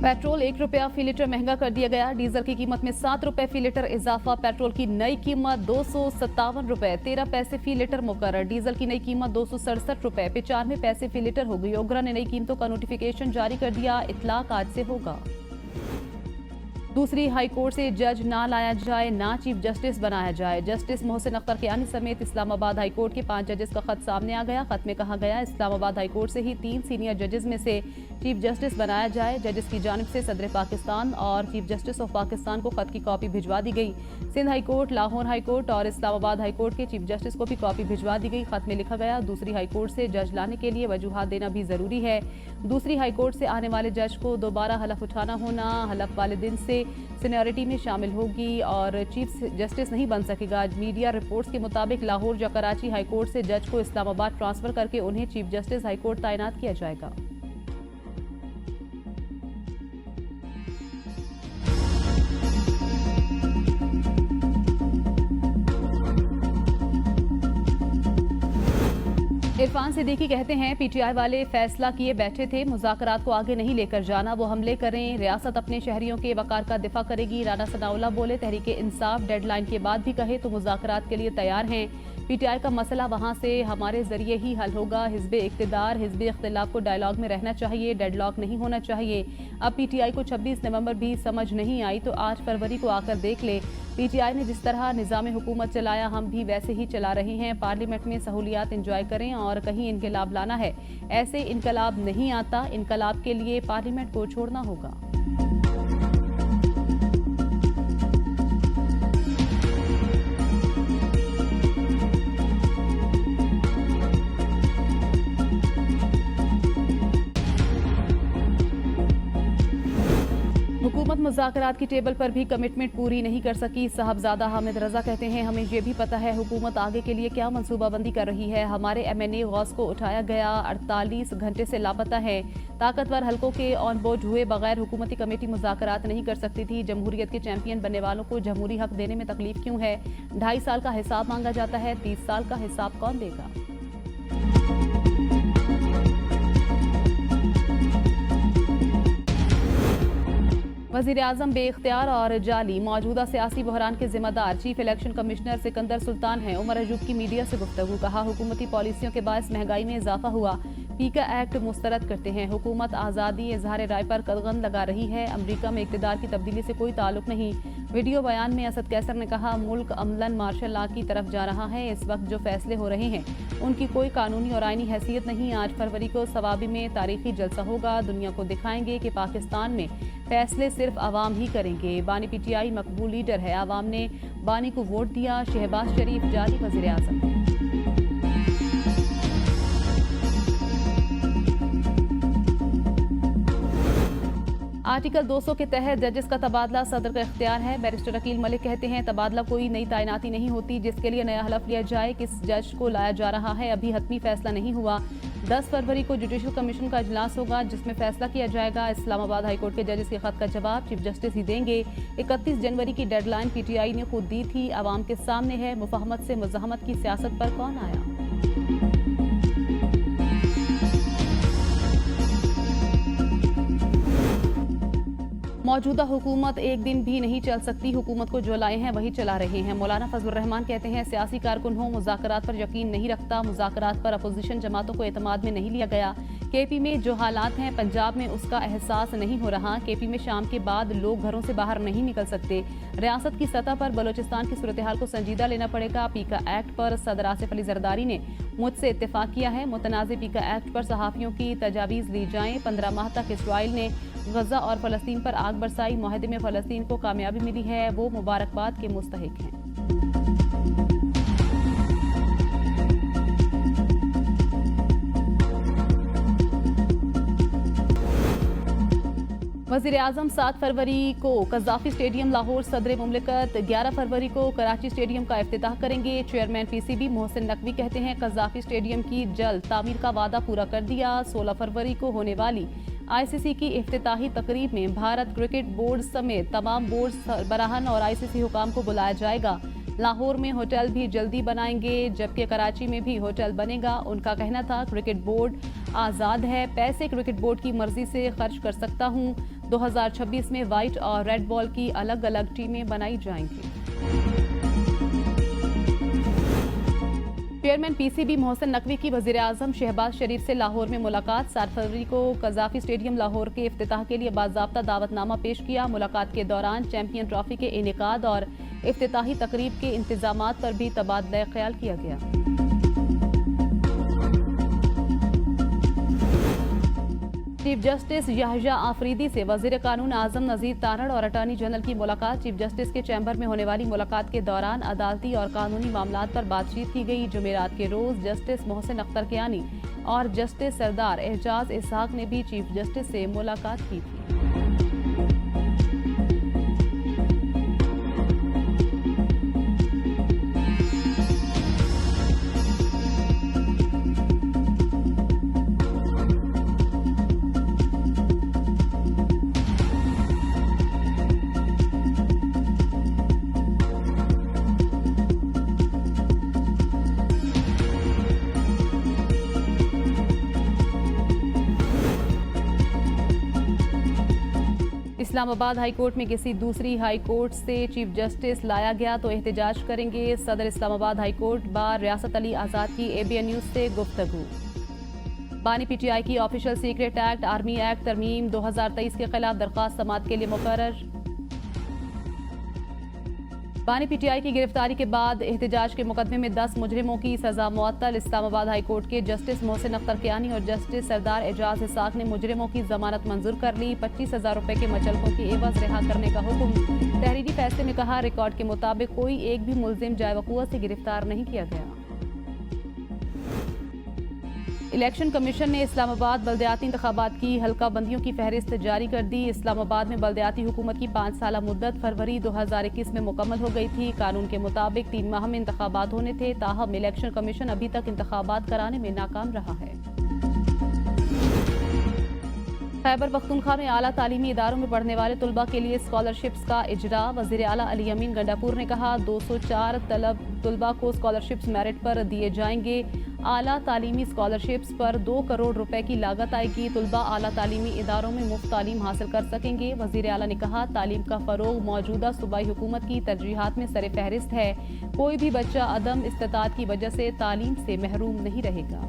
Petrol 1 रुपया फी litre महंगा कर दिया गया। डीजल की कीमत में 7 रुपए फी लीटर इजाफा। पेट्रोल की नई कीमत 257 रुपए 13 पैसे फी लीटर मुकर्रर। डीजल की नई कीमत 267 रुपए 95 पैसे फी लीटर होगी। ओगरा ने नई कीमतों का नोटिफिकेशन जारी कर दिया। इतलाक आज से होगा। दूसरी हाईकोर्ट से जज ना लाया जाए, ना चीफ जस्टिस बनाया जाए। जस्टिस मोहसिन अख्तर कियानी समेत इस्लामाबाद हाईकोर्ट के 5 जजेस का खत सामने आ गया। खत में कहा गया इस्लामाबाद हाईकोर्ट से ही 3 सीनियर जजेस में से चीफ जस्टिस बनाया जाए। जजेस की जानिब से सदर पाकिस्तान और चीफ जस्टिस ऑफ पाकिस्तान को खत की कॉपी भिजवा दी गई। सिंध हाईकोर्ट, लाहौर हाईकोर्ट और इस्लामाबाद हाईकोर्ट के चीफ जस्टिस को भी कॉपी भिजवा दी गई। खत में लिखा गया दूसरी हाईकोर्ट से जज लाने के लिए वजूहात देना भी जरूरी है। दूसरी हाईकोर्ट से आने वाले जज को दोबारा हलफ उठाना होना, हलफ वाले दिन से सीनियरिटी में शामिल होगी और चीफ जस्टिस नहीं बन सकेगा। मीडिया रिपोर्ट्स के मुताबिक लाहौर या कराची हाईकोर्ट से जज को इस्लामाबाद ट्रांसफर करके उन्हें चीफ जस्टिस हाईकोर्ट तैनात किया जाएगा। इरफान सिद्दीकी कहते हैं पीटीआई वाले फैसला किए बैठे थे, मुज़ाकरात को आगे नहीं लेकर जाना, वो हमले करें, रियासत अपने शहरियों के वकार का दिफा करेगी। राना सनाउल्लाह बोले तहरीक इंसाफ डेडलाइन के बाद भी कहे तो मुज़ाकरात के लिए तैयार हैं। पीटीआई का मसला वहां से हमारे जरिए ही हल होगा। हिज़्ब इक़्तिदार हिज़्ब इख्तिलाफ को डायलॉग में रहना चाहिए, डेडलॉक नहीं होना चाहिए। अब पीटीआई को 26 नवंबर भी समझ नहीं आई तो 8 फरवरी को आकर देख ले। पीटीआई ने जिस तरह निज़ाम हुकूमत चलाया हम भी वैसे ही चला रहे हैं। पार्लियामेंट में सहूलियात इंजॉय करें और कहीं इनकलाब लाना है, ऐसे इनकलाब नहीं आता। इनकलाब के लिए पार्लियामेंट को छोड़ना होगा। हुकूमत मुज़ाकरात की टेबल पर भी कमिटमेंट पूरी नहीं कर सकी। साहबजादा हामिद रजा कहते हैं हमें ये भी पता है हुकूमत आगे के लिए क्या मंसूबाबंदी कर रही है। हमारे MNA गौस को उठाया गया, 48 घंटे से लापता है। ताकतवर हलकों के ऑन बोर्ड हुए बगैर हुकूमती कमेटी मुज़ाकरात नहीं कर सकती थी। जमहूरियत के चैंपियन बनने वालों को जमहूरी हक देने में तकलीफ क्यों है? 2.5 साल का हिसाब मांगा जाता है, 30 साल का हिसाब कौन देगा? वज़ीर आज़म बेइख्तियार और जाली, मौजूदा सियासी बहरान के जिम्मेदार chief election commissioner Sikandar Sultan हैं। उमर अयूब की मीडिया से गुफ्तगू, कहा हुकूमती पॉलिसियों के बायस महंगाई में इजाफा हुआ। पीका एक्ट मुस्तरद करते हैं। हुकूमत आज़ादी इजहार राय पर कदगन लगा रही है। अमरीका में इक़्तिदार की तब्दीली से कोई ताल्लुक नहीं। वीडियो बयान में असद कैसर ने कहा मुल्क अमलन मार्शल लॉ की तरफ जा रहा है। इस वक्त जो फैसले हो रहे हैं उनकी कोई कानूनी और आईनी हैसियत नहीं। 8 फरवरी को सवाबी में तारीखी जलसा होगा। दुनिया को दिखाएंगे कि पाकिस्तान में फैसले सिर्फ आवाम ही करेंगे। बानी पीटीआई मकबूल लीडर है, आवाम ने बानी को वोट दिया। शहबाज शरीफ जाली वज़ीर आज़म। आर्टिकल 200 के तहत जजेस का तबादला सदर का इख्तियार है। बैरिस्टर अकील मलिक कहते हैं तबादला कोई नई तैनाती नहीं होती जिसके लिए नया हलफ लिया जाए। किस जज को लाया जा रहा है अभी हतमी फैसला नहीं हुआ। 10 फरवरी को जुडिशल कमीशन का इजलास होगा जिसमें फैसला किया जाएगा। इस्लामाबाद हाईकोर्ट के जजेस के खत का जवाब चीफ जस्टिस ही देंगे। 31 जनवरी की डेडलाइन पीटीआई ने खुद दी थी, आवाम के सामने है। मुफाहमत से मुज़ाहमत की सियासत पर कौन आया? मौजूदा हुकूमत एक दिन भी नहीं चल सकती। हुकूमत को जो लाए हैं वही चला रहे हैं। मौलाना फजलुर रहमान कहते हैं सियासी कारकुन हो, मुज़ाकरात पर यकीन नहीं रखता। मुज़ाकरात पर अपोजिशन जमातों को एतमाद में नहीं लिया गया। केपी में जो हालात हैं पंजाब में उसका एहसास नहीं हो रहा। केपी में शाम के बाद लोग घरों से बाहर नहीं निकल सकते। रियासत की सतह पर बलोचिस्तान की सूरत हाल को संजीदा लेना पड़ेगा। पीका एक्ट पर सदर आसिफ अली जरदारी ने मुझसे इत्तेफाक किया है। मुतनाज़ पीका एक्ट पर सहाफ़ियों की तजावीज़ ली जाएँ। 15 माह तक इसराइल ने गजा और फ़लस्तीन पर आग बरसाई। मुआहदे में फ़लस्तीन को कामयाबी मिली है, वो मुबारकबाद के मुस्तहिक हैं। वज़ीर आज़म 7 फरवरी को कज़ाफ़ी स्टेडियम लाहौर सदर मुमलिकत, 11 फरवरी को कराची स्टेडियम का इफ्तिताह करेंगे। चेयरमैन PCB मोहसिन नकवी कहते हैं कज़ाफ़ी स्टेडियम की जल्द तामीर का वादा पूरा कर दिया। 16 फरवरी को होने वाली ICC की इफ्तिताही तकरीब में भारत क्रिकेट बोर्ड समेत तमाम बोर्ड सरबराहान और ICC हुकाम को बुलाया जाएगा। लाहौर में होटल भी जल्दी बनाएंगे जबकि कराची में भी होटल बनेगा। उनका कहना था क्रिकेट बोर्ड आज़ाद है, पैसे क्रिकेट बोर्ड की मर्जी से खर्च कर सकता हूँ। 2026 में व्हाइट और रेड बॉल की अलग अलग टीमें बनाई जाएंगी। चेयरमैन पीसीबी मोहसिन नकवी की वजीर आजम शहबाज शरीफ से लाहौर में मुलाकात। 7 फरवरी को कजाफी स्टेडियम लाहौर के इफ्तिताह के लिए बाज़ाब्ता दावतनामा पेश किया। मुलाकात के दौरान चैंपियन ट्रॉफी के इनेकाद और इफ्तिताही तकरीब के इंतजामात पर भी तबादला ख्याल किया गया। चीफ जस्टिस याहिया आफरीदी से वजीर कानून आजम नजीर तारड़ और अटॉर्नी जनरल की मुलाकात। चीफ जस्टिस के चैम्बर में होने वाली मुलाकात के दौरान अदालती और कानूनी मामलात पर बातचीत की गई। जुमेरात के रोज जस्टिस मोहसिन अख्तर कियानी और जस्टिस सरदार एजाज इसहाक ने भी चीफ जस्टिस से मुलाकात की थी। इस्लामाबाद हाई कोर्ट में किसी दूसरी हाई कोर्ट से चीफ जस्टिस लाया गया तो एहतजाज करेंगे। सदर इस्लामाबाद हाई कोर्ट बार रियासत अली आज़ाद की एबीएन न्यूज़ से गुफ्तगू। बानी पीटीआई की official secret act army act तरमीम 2023 के खिलाफ दरख्वास्त समाअत के लिए मुकर्रर। बानी पीटीआई की गिरफ्तारी के बाद एहतजाज के मुकदमे में 10 मुजरिमों की सजा मुअत्तल। इस्लामाबाद हाई कोर्ट के जस्टिस मोहसिन अख्तर कियानी और जस्टिस सरदार एजाज इसाक ने मुजरिमों की जमानत मंजूर कर ली। 25,000 रुपए के मचलकों की एवज रिहा करने का हुक्म। तहरीरी फैसले में कहा, रिकॉर्ड के मुताबिक कोई एक भी मुलजिम जाए वक़ुअ से गिरफ्तार नहीं किया गया। इलेक्शन कमीशन ने इस्लामाबाद बल्दियाती इंतखाबात की हल्का बंदियों की फहरिस्त जारी कर दी। इस्लामाबाद में बल्दियाती हुकूमत की 5 साला मुद्दत फरवरी 2021 में मुकम्मल हो गई थी। कानून के मुताबिक 3 माह में इंतखाबात होने थे, ताहम इलेक्शन कमीशन अभी तक इंतखाबात कराने में नाकाम रहा है। खैबर पख्तूनख्वा में आला तालीमी इदारों में पढ़ने वाले तलबा के लिए स्कॉलरशिप्स का इजरा। वज़ीर आला अली अमीन गंडापुर ने कहा, 204 तलबा को स्कॉलरशिप्स मेरिट पर दिए जाएंगे। आला तालीमी स्कॉलरशिप्स पर 2 करोड़ रुपए की लागत आएगी। तलबा आला तालीमी इदारों में मुफ्त तालीम हासिल कर सकेंगे। वज़ीर आला ने कहा, तालीम का फ़रोग मौजूदा सूबाई हुकूमत की तरजीहात में सर फहरिस्त है। कोई भी बच्चा अदम इस्तिताअत की वजह से तालीम से महरूम नहीं रहेगा।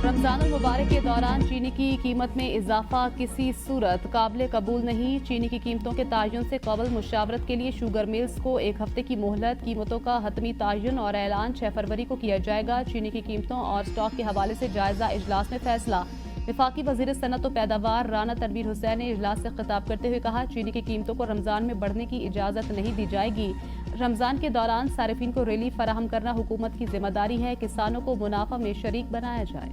रमजान मुबारक के दौरान चीनी की कीमत में इजाफा किसी सूरत काबिल कबूल नहीं। चीनी की कीमतों के तायुन से कबल मुशावरत के लिए शुगर मिल्स को 1 हफ्ते की मोहलत। कीमतों का हतमी तायुन और ऐलान 6 फरवरी को किया जाएगा। चीनी की कीमतों और स्टॉक के हवाले से जायजा इजलास में फैसला। वफाकी वज़ीर सनअत व पैदावार राना तनवीर हुसैन ने इजलास से खिताब करते हुए कहा, चीनी की कीमतों को रमजान में बढ़ने की इजाज़त नहीं दी जाएगी। रमजान के दौरान सारिफीन को रिलीफ फराहम करना हुकूमत की जिम्मेदारी है। किसानों को मुनाफा में शरीक बनाया जाए।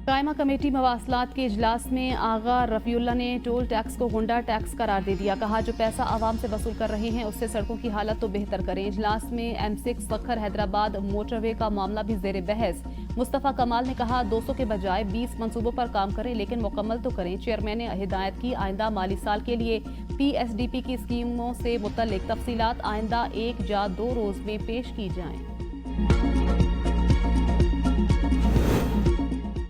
कायमा कमेटी मवासलात के इजलास में आगा रफ़ीउल्लाह ने टोल टैक्स को गुंडा टैक्स करार दे दिया। कहा, जो पैसा आवाम से वसूल कर रहे हैं उससे सड़कों की हालत तो बेहतर करें। इजलास में M6 सखर हैदराबाद मोटरवे का मामला भी जेर बहस। मुस्तफ़ा कमाल ने कहा, 200 के बजाय 20 मंसूबों पर काम करें, लेकिन मुकम्मल तो करें। चेयरमैन ने हिदायत की, आइंदा माली साल के लिए PSDP की स्कीमों से मुतल्लिक तफसीलात आइंदा 1 या 2 रोज में पेश की जाएं।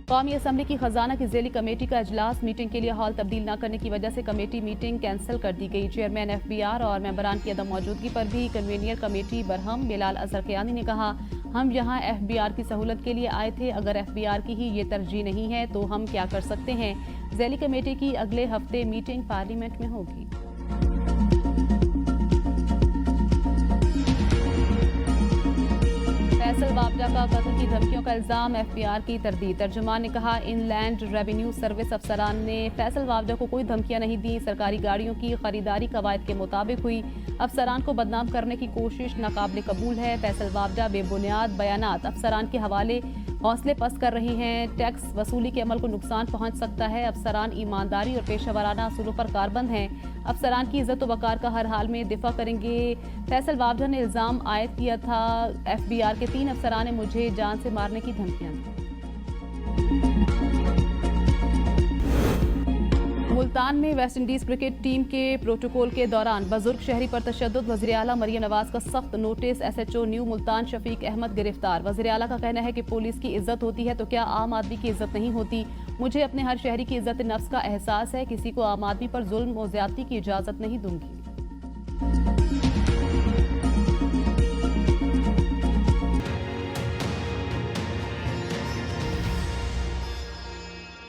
कौमी असम्बली की खजाना की ज़ेली कमेटी का इजलास। मीटिंग के लिए हॉल तब्दील न करने की वजह से कमेटी मीटिंग कैंसिल कर दी गई। चेयरमैन FBR और मेंबरान की अदम मौजूदगी पर भी कन्वीनियर कमेटी बरहम। बिलाल अजहर कियानी ने कहा, हम यहाँ FBR की सहूलत के लिए आए थे। अगर FBR की ही ये तरजीह नहीं है तो हम क्या कर सकते हैं। ज़ेली कमेटी की अगले हफ्ते मीटिंग पार्लियामेंट में होगी। फैसल वावजा का कत्ल की धमकियों का इल्जाम। FBR की तरदीद। तर्जुमान ने कहा, इनलैंड रेवेन्यू सर्विस अफसरान ने फैसल वावजा को कोई धमकियां नहीं दी। सरकारी गाड़ियों की खरीदारी कवायद के मुताबिक हुई। अफसरान को बदनाम करने की कोशिश नाकाबिल कबूल है। फैसल वावजा बेबुनियाद बयानात अफसरान के हवाले हौसले पस्त कर रही हैं। टैक्स वसूली के अमल को नुकसान पहुंच सकता है। अफसरान ईमानदारी और पेशेवराना असूलों पर कारबंद हैं। अफसरान की इज्जत व वकार का हर हाल में दिफा करेंगे। फैसल वावजा ने इल्जाम आयद किया था, FBR के 3 अफसरान ने मुझे जान से मारने की धमकियां दी। मुल्तान में वेस्ट इंडीज क्रिकेट टीम के प्रोटोकॉल के दौरान बुजुर्ग शहरी पर तशद्दुद, वज़ीर आला मरियम नवाज का सख्त नोटिस। SHO न्यू मुल्तान शफीक अहमद गिरफ्तार। वज़ीर आला का कहना है कि पुलिस की इज्जत होती है तो क्या आम आदमी की इज्जत नहीं होती। मुझे अपने हर शहरी की इज्जत नफ्स का एहसास है, किसी को आम आदमी पर जुल्म और ज्यादती की इजाजत नहीं दूंगी।